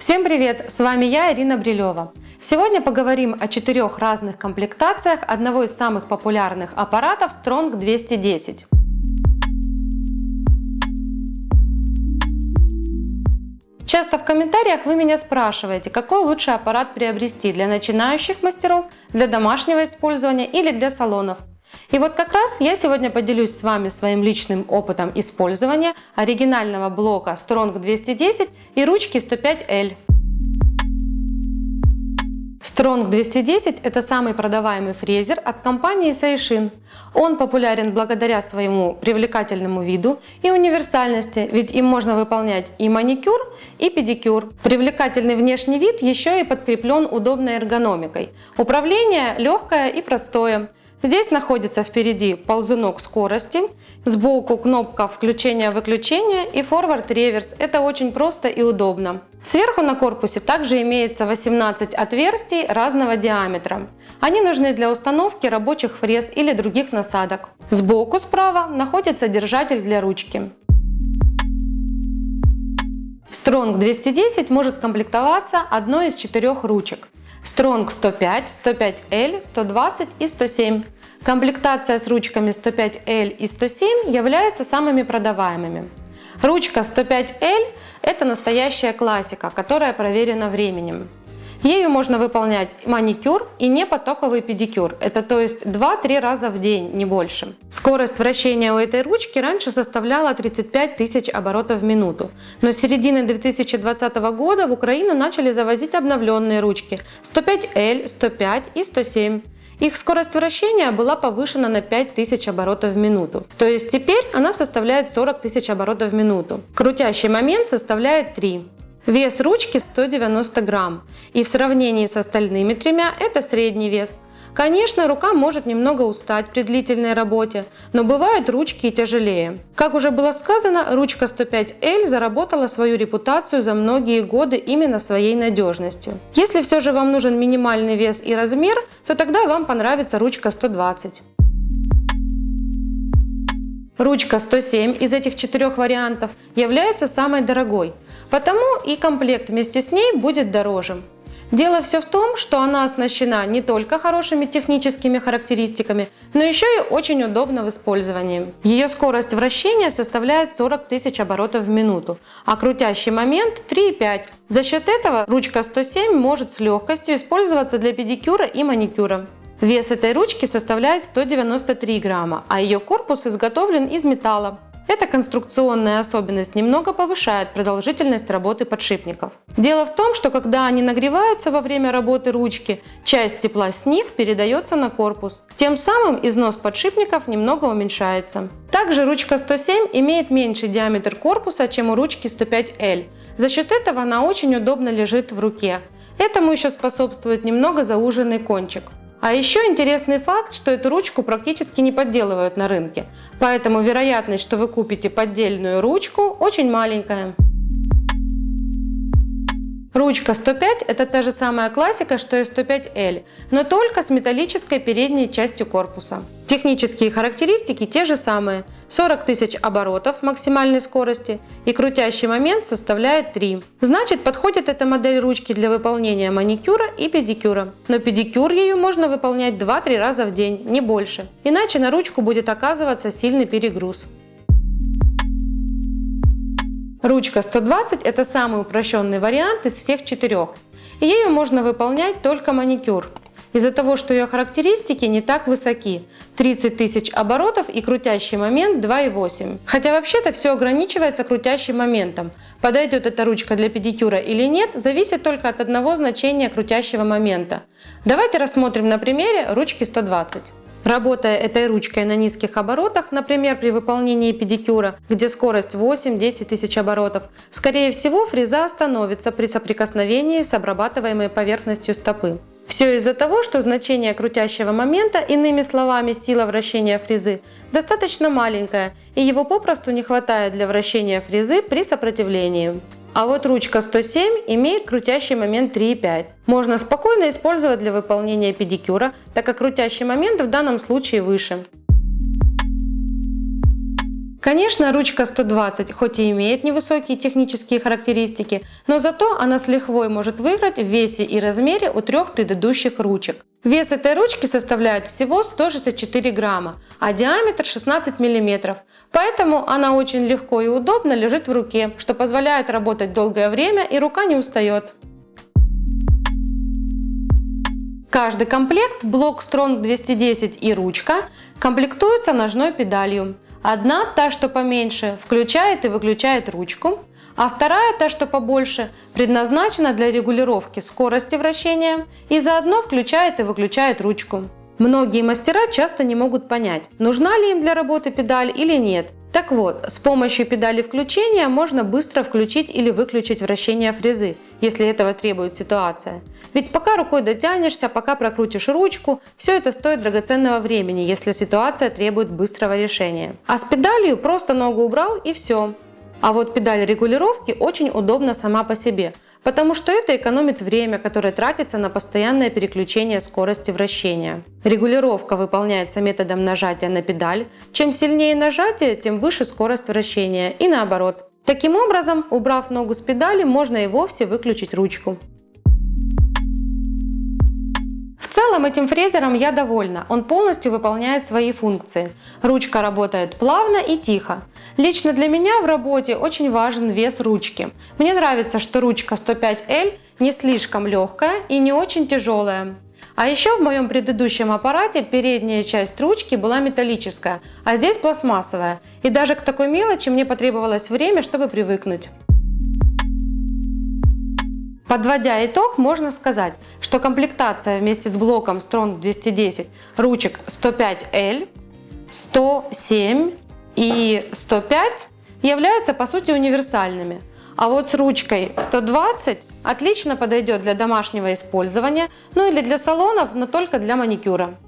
Всем привет! С вами я, Ирина Брилева. Сегодня поговорим о 4 разных комплектациях одного из самых популярных аппаратов Strong 210. Часто в комментариях вы меня спрашиваете, какой лучший аппарат приобрести для начинающих мастеров, для домашнего использования или для салонов. И вот как раз я сегодня поделюсь с вами своим личным опытом использования оригинального блока Strong 210 и ручки 105L. Strong 210 – это самый продаваемый фрезер от компании Seishin. Он популярен благодаря своему привлекательному виду и универсальности, ведь им можно выполнять и маникюр, и педикюр. Привлекательный внешний вид еще и подкреплен удобной эргономикой. Управление легкое и простое. Здесь находится впереди ползунок скорости, сбоку кнопка включения-выключения и форвард-реверс. Это очень просто и удобно. Сверху на корпусе также имеется 18 отверстий разного диаметра. Они нужны для установки рабочих фрез или других насадок. Сбоку справа находится держатель для ручки. Strong 210 может комплектоваться одной из 4 ручек. Strong 105, 105L, 120 и 107. Комплектация с ручками 105L и 107 является самыми продаваемыми. Ручка 105L – это настоящая классика, которая проверена временем. Ею можно выполнять маникюр и непотоковый педикюр, это то есть 2-3 раза в день, не больше. Скорость вращения у этой ручки раньше составляла 35 тысяч оборотов в минуту, но с середины 2020 года в Украину начали завозить обновленные ручки 105L, 105 и 107. Их скорость вращения была повышена на 5000 оборотов в минуту, то есть теперь она составляет 40 тысяч оборотов в минуту. Крутящий момент составляет 3. Вес ручки 190 грамм, и в сравнении с остальными тремя это средний вес. Конечно, рука может немного устать при длительной работе, но бывают ручки и тяжелее. Как уже было сказано, ручка 105L заработала свою репутацию за многие годы именно своей надежностью. Если все же вам нужен минимальный вес и размер, то тогда вам понравится ручка 120. Ручка 107 из этих 4 вариантов является самой дорогой, потому и комплект вместе с ней будет дороже. Дело все в том, что она оснащена не только хорошими техническими характеристиками, но еще и очень удобна в использовании. Ее скорость вращения составляет 40 тысяч оборотов в минуту, а крутящий момент 3,5. За счет этого ручка 107 может с легкостью использоваться для педикюра и маникюра. Вес этой ручки составляет 193 грамма, а ее корпус изготовлен из металла. Эта конструкционная особенность немного повышает продолжительность работы подшипников. Дело в том, что когда они нагреваются во время работы ручки, часть тепла с них передается на корпус. Тем самым износ подшипников немного уменьшается. Также ручка 107 имеет меньший диаметр корпуса, чем у ручки 105L. За счет этого она очень удобно лежит в руке. Этому еще способствует немного зауженный кончик. А еще интересный факт, что эту ручку практически не подделывают на рынке, поэтому вероятность, что вы купите поддельную ручку, очень маленькая. Ручка 105 – это та же самая классика, что и 105L, но только с металлической передней частью корпуса. Технические характеристики те же самые – 40 тысяч оборотов максимальной скорости и крутящий момент составляет 3. Значит, подходит эта модель ручки для выполнения маникюра и педикюра. Но педикюр ею можно выполнять 2-3 раза в день, не больше, иначе на ручку будет оказываться сильный перегруз. Ручка 120 – это самый упрощенный вариант из всех 4. И ею можно выполнять только маникюр. Из-за того, что ее характеристики не так высоки – 30 тысяч оборотов и крутящий момент 2,8. Хотя вообще-то все ограничивается крутящим моментом. Подойдет эта ручка для педикюра или нет, зависит только от одного значения крутящего момента. Давайте рассмотрим на примере ручки 120. Работая этой ручкой на низких оборотах, например, при выполнении педикюра, где скорость 8-10 тысяч оборотов, скорее всего фреза остановится при соприкосновении с обрабатываемой поверхностью стопы. Все из-за того, что значение крутящего момента, иными словами сила вращения фрезы, достаточно маленькое, и его попросту не хватает для вращения фрезы при сопротивлении. А вот ручка 107 имеет крутящий момент 3,5. Можно спокойно использовать для выполнения педикюра, так как крутящий момент в данном случае выше. Конечно, ручка 120 хоть и имеет невысокие технические характеристики, но зато она с лихвой может выиграть в весе и размере у 3 предыдущих ручек. Вес этой ручки составляет всего 164 грамма, а диаметр 16 мм. Поэтому она очень легко и удобно лежит в руке, что позволяет работать долгое время и рука не устает. Каждый комплект, блок Strong 210 и ручка, комплектуются ножной педалью. Одна, та что поменьше, включает и выключает ручку, а вторая, та что побольше, предназначена для регулировки скорости вращения и заодно включает и выключает ручку. Многие мастера часто не могут понять, нужна ли им для работы педаль или нет. Так вот, с помощью педали включения можно быстро включить или выключить вращение фрезы, если этого требует ситуация. Ведь пока рукой дотянешься, пока прокрутишь ручку, все это стоит драгоценного времени, если ситуация требует быстрого решения. А с педалью просто ногу убрал и все. А вот педаль регулировки очень удобна сама по себе, потому что это экономит время, которое тратится на постоянное переключение скорости вращения. Регулировка выполняется методом нажатия на педаль. Чем сильнее нажатие, тем выше скорость вращения и наоборот. Таким образом, убрав ногу с педали, можно и вовсе выключить ручку. В целом этим фрезером я довольна, он полностью выполняет свои функции. Ручка работает плавно и тихо. Лично для меня в работе очень важен вес ручки. Мне нравится, что ручка 105L не слишком легкая и не очень тяжелая. А еще в моем предыдущем аппарате передняя часть ручки была металлическая, а здесь пластмассовая. И даже к такой мелочи мне потребовалось время, чтобы привыкнуть. Подводя итог, можно сказать, что комплектация вместе с блоком Strong 210 ручек 105L, 107 и 105 являются по сути универсальными. А вот с ручкой 120 отлично подойдет для домашнего использования, ну или для салонов, но только для маникюра.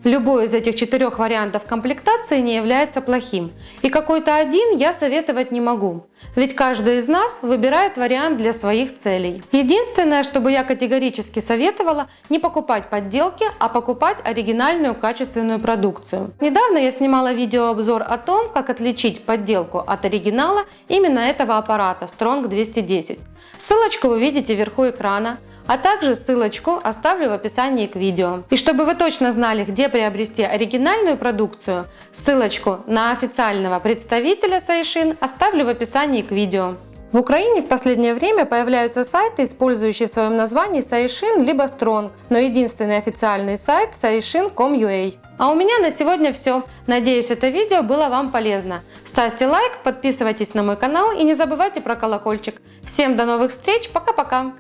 Любой из этих 4 вариантов комплектации не является плохим, и какой-то один я советовать не могу, ведь каждый из нас выбирает вариант для своих целей. Единственное, что бы я категорически советовала, не покупать подделки, а покупать оригинальную качественную продукцию. Недавно я снимала видеообзор о том, как отличить подделку от оригинала именно этого аппарата Strong 210. Ссылочку вы видите вверху экрана. А также ссылочку оставлю в описании к видео. И чтобы вы точно знали, где приобрести оригинальную продукцию, ссылочку на официального представителя Saishin оставлю в описании к видео. В Украине в последнее время появляются сайты, использующие в своем названии Saishin либо Strong, но единственный официальный сайт saishin.com.ua. А у меня на сегодня все. Надеюсь, это видео было вам полезно. Ставьте лайк, подписывайтесь на мой канал и не забывайте про колокольчик. Всем до новых встреч, пока-пока!